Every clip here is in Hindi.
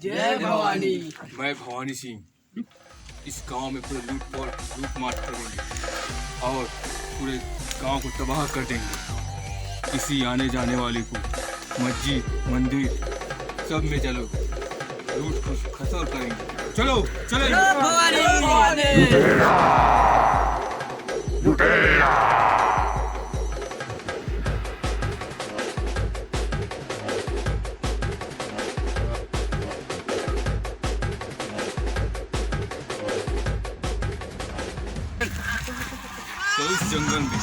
जय भवानी। मैं भवानी सिंह इस गांव में पूरे लूट मार करेंगे और पूरे गांव को तबाह कर देंगे। किसी आने जाने वाले को मस्जिद मंदिर सब में चलो लूट को खसोर करेंगे। चलो चलो भवानी। तो इस जंगल में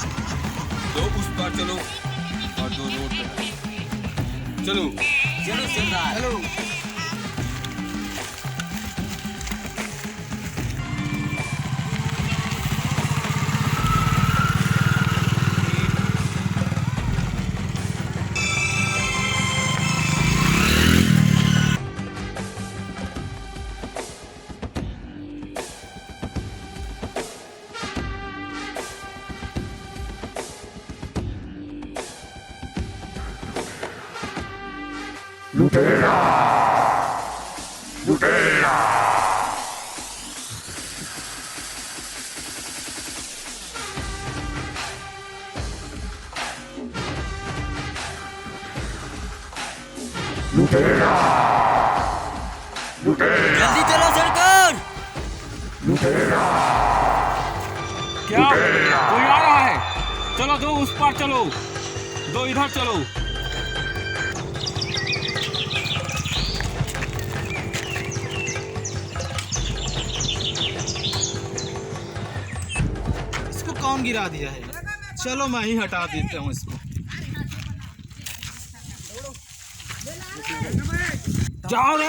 दो उस पार चलो और दो रोड पे चलो। चलो सरदार चलो। लुटेरा लुटेरा लुटेरा लुटेरा जल्दी चलो सरकार। लुटेरा क्या कोई आ रहा है? चलो दो उस पार चलो दो इधर चलो। कौन गिरा दिया है? चलो मैं ही हटा देता हूँ इसको। जाओ रे।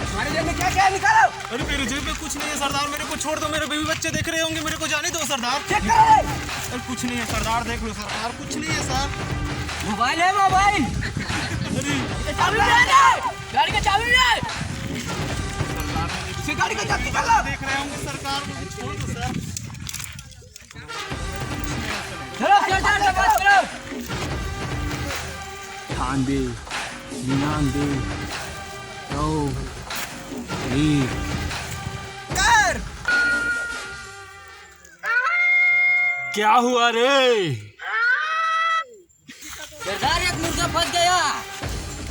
हमारे जेब में क्या क्या है निकालो। अरे मेरे जेब में कुछ नहीं है सरदार, मेरे को छोड़ दो। मेरे बेबी बच्चे देख रहे होंगे, मेरे को जाने दो सरदार। अरे कुछ नहीं है सरदार, देख लो सरदार, कुछ नहीं है सर। मोबाइल है मोबाइल। चाबी गाड़ी का चाबी है। गाड़ी का चाबी निकालो। देख रहे होंगे सरकार, मुझे छोड़ दो सर। चलो सरदार के पास चलो। ठानबे 99 कर। क्या हुआ रे? सरदार एक मुर्गा फंस गया।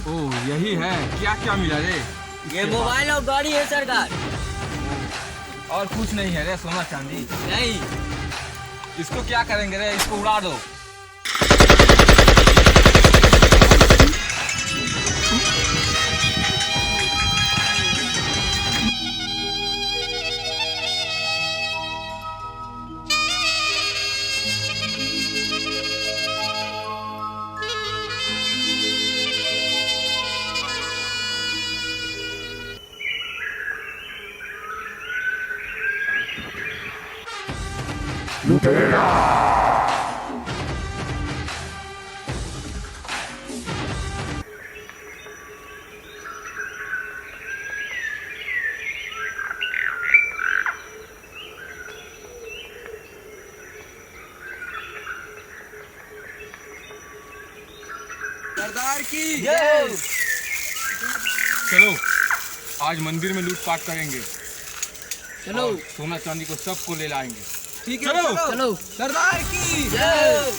ओह यही है। क्या क्या मिला रे? ये मोबाइल और गाड़ी है सरदार। और कुछ नहीं है रे? सोना चांदी नहीं। इसको क्या करेंगे रे? इसको उड़ा दो। लुटेरा सरदार की जय। चलो आज मंदिर में लूटपाट करेंगे। चलो और सोना चांदी को सबको ले लाएंगे। ठीक है चलो चलो। सरदार की जय।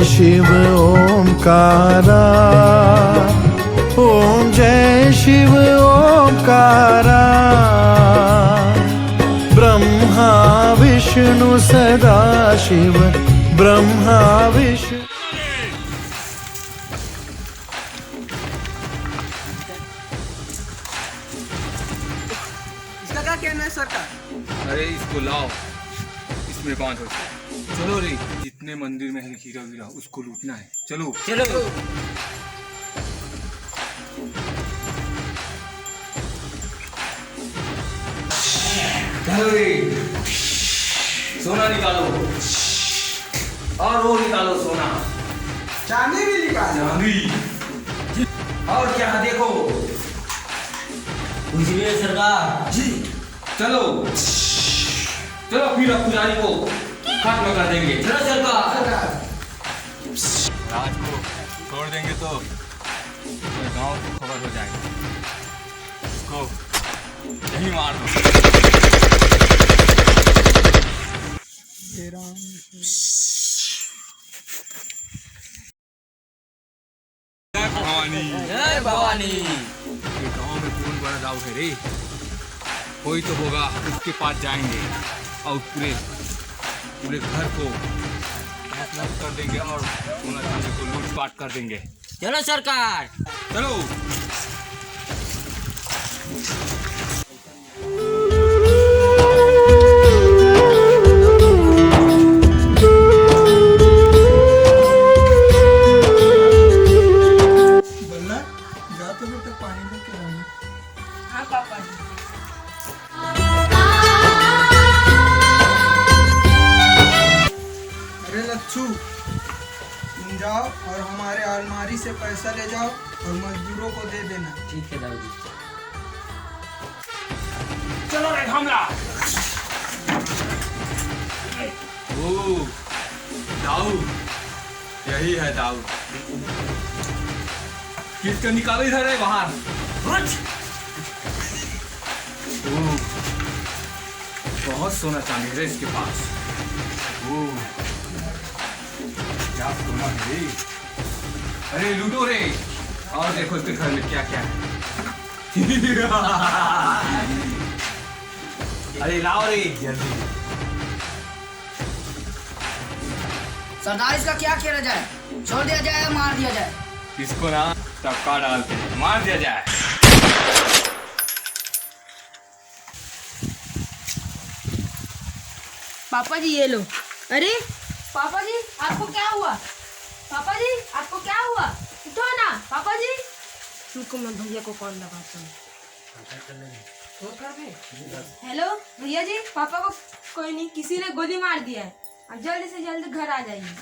शिव ओमकारा, ओम जय शिव ओमकारा। ब्रह्मा विष्णु सदा शिव, ब्रह्मा विष्णु। इसका क्या कहना है सरकार? अरे इसको लाओ, इसमें बांधो। चलो रे, जितने अपने मंदिर में है हीरा वीरा, उसको लूटना है। चलो चलो चलो रे, सोना निकालो और वो निकालो सोना, चांदी भी निकाल। चांदी और क्या देखो। कुछ भी है सरकार जी चलो चलो फिर अब पुजारी को खत्म कर देंगे। चलो सरकार सरकार राज को छोड़ देंगे तो पूरे गांव को खबर हो जाएगी। इसको यही मार दो। जय भवानी। जय भवानी। ये गांव में कौन बड़ा दाऊ है रे? कोई तो होगा, उसके पास जाएंगे और पूरे पूरे घर को नष्ट कर देंगे और सोना चांदी को लूटपाट कर देंगे। चलो सरकार चलो बल्ला जा तो बेटा पानी लेके आना। हाँ पापा जी। अरे लच्छू तुम जाओ और हमारे अलमारी से पैसा ले जाओ और मजदूरों को दे देना। ठीक है दाऊ जी। चलो रे हमला। ओ दाऊ, यही है दाऊ। किसको निकालो इधर है बाहर। ओ, बहुत सोना चांदी है इसके पास। ओ, क्या सोना है रे। अरे लूटो रे और देखो इसके घर में क्या क्या है। अरे लाओ रे जल्दी। सरदार इसका क्या किया जाए? छोड़ दिया जाए या मार दिया जाए? इसको ना टपका डालते हैं, मार दिया जाए। पापा जी ये लो। अरे पापा जी आपको क्या हुआ? पापा जी आपको क्या हुआ? उठो ना पापा जी। रुको मैं भैया को कॉल लगाता हूँ। हेलो भैया जी, पापा को कोई नहीं, किसी ने गोली मार दिया है। आप जल्दी से जल्दी घर आ जाइए।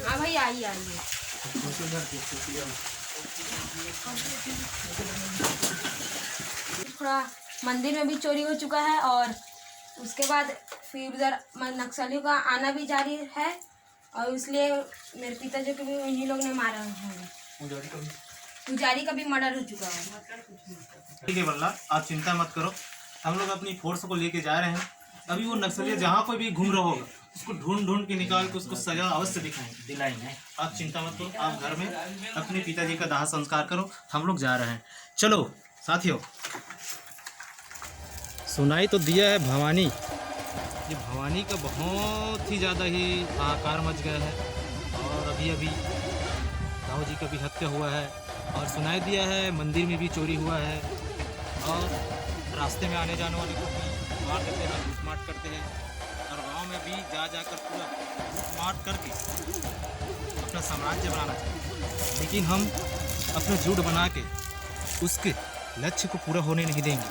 हाँ भैया आइए आइए। थोड़ा मंदिर में भी चोरी हो चुका है और उसके बाद फिर उधर नक्सलियों का आना भी जारी है और इसलिए मेरे पिताजी को भी इन्हीं लोग ने मारा है। पुजारी का भी मर्डर हो चुका है। ठीक है बल्ला, आप चिंता मत करो, हम लोग अपनी फोर्स को लेके जा रहे हैं। अभी वो नक्सली जहाँ कोई भी घूम रहा होगा उसको ढूंढ ढूंढ के निकाल के उसको सजा अवश्य दिलाएंगे। आप चिंता मत करो, आप घर में अपने पिताजी का दाह संस्कार करो, हम लोग जा रहे हैं। चलो साथियों, सुनाई तो दिया है भवानी, ये भवानी का बहुत ही ज़्यादा ही हाहाकार मच गया है और अभी अभी दाऊ जी का भी हत्या हुआ है और सुनाई दिया है मंदिर में भी चोरी हुआ है और रास्ते में आने जाने वाले को भी मार देते हैं, लूटमाट करते हैं और गांव में भी जा जाकर पूरा लूटमाट करके अपना साम्राज्य बनाना चाहते हैं। लेकिन हम अपना झूठ बना के उसके लक्ष्य को पूरा होने नहीं देंगे।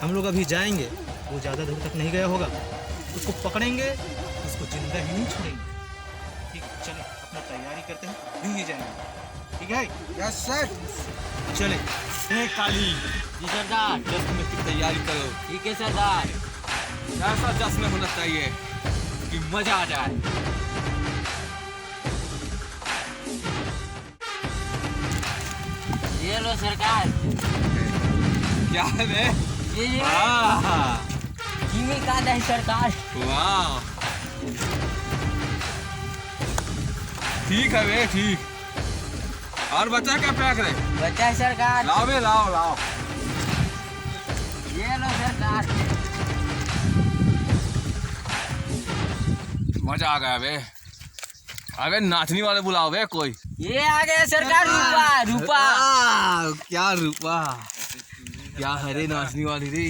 हम लोग अभी जाएंगे, वो ज़्यादा दूर तक नहीं गया होगा, उसको पकड़ेंगे, उसको जिंदा ही नहीं छोड़ेंगे। ठीक है, चले अपना तैयारी करते हैं, यूँ ही जाएंगे। ठीक है, यस सर। चले। काली जी सरदार। जश्न की तैयारी करो। ठीक है सरदार। ऐसा जश्न होना चाहिए कि मजा आ जाए। ये लो सरकार। क्या है बे? ये वाह कीमे का है सरकार। वाह, ठीक है बे, ठीक। और बच्चा क्या पैक रहे? बच्चा है सरकार। लाओ बे, लाओ लाओ। ये लो सरकार। मजा आ गया बे। अबे नाचने वाले बुलाओ बे कोई। ये आ गया सरकार रूपा रूपा। क्या रूपा, क्या हरे नाचने वाली रे।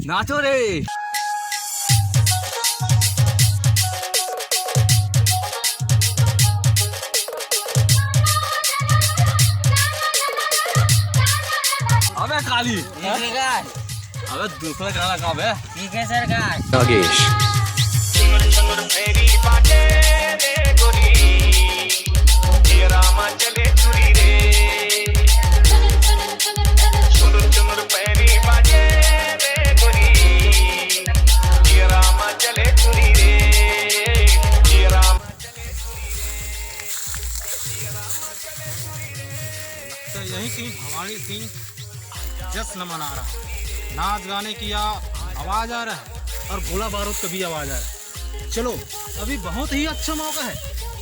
नाचो रे। अबे काली, अबे दूसरा गाना गा बे। ठीक है सरकार। नागेश तो यही की भवानी सिंह जश्न मना रहा है। नाच गाने की आवाज आ रहा है और गोला बारूद का भी आवाज आ रहा है। चलो अभी बहुत ही अच्छा मौका है,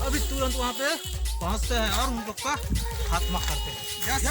अभी तुरंत वहाँ पे पहुँचते हैं और उन लोग का खात्मा करते हैं। यस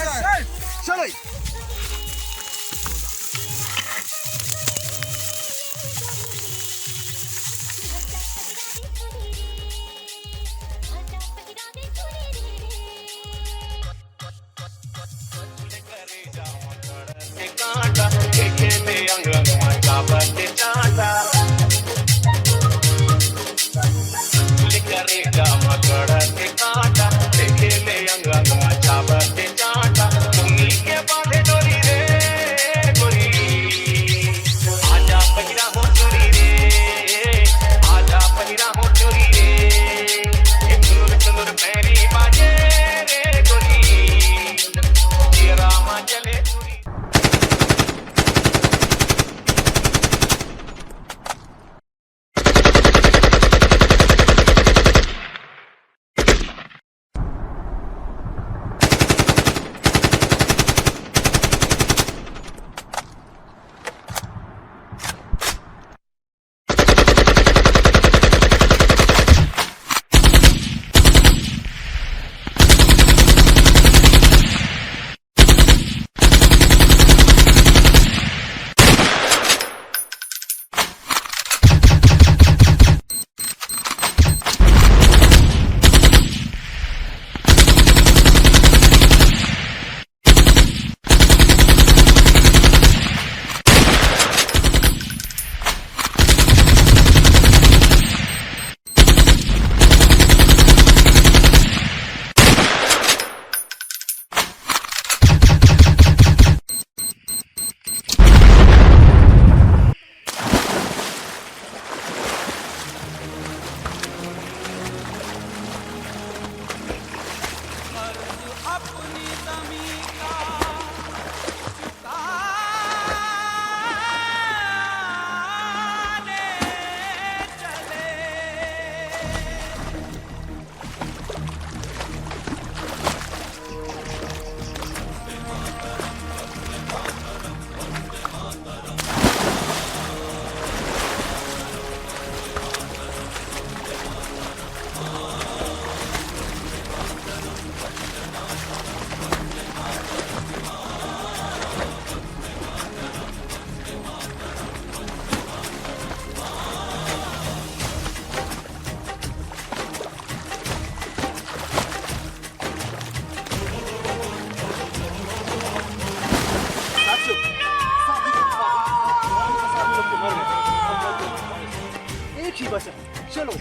सर, चलो।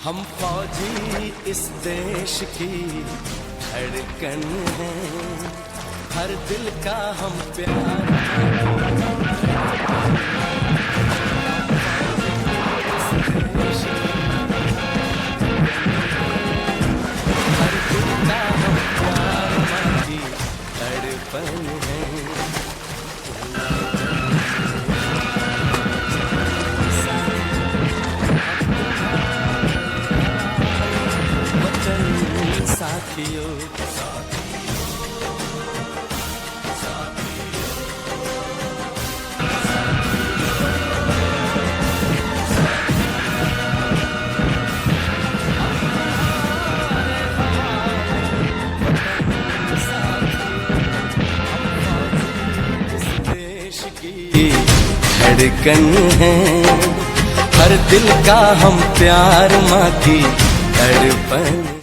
हम फौजी इस देश की धड़कन हैं, हर दिल का हम प्यार। साथियों की धड़कन है, हर दिल का हम प्यार माँ की तड़पन।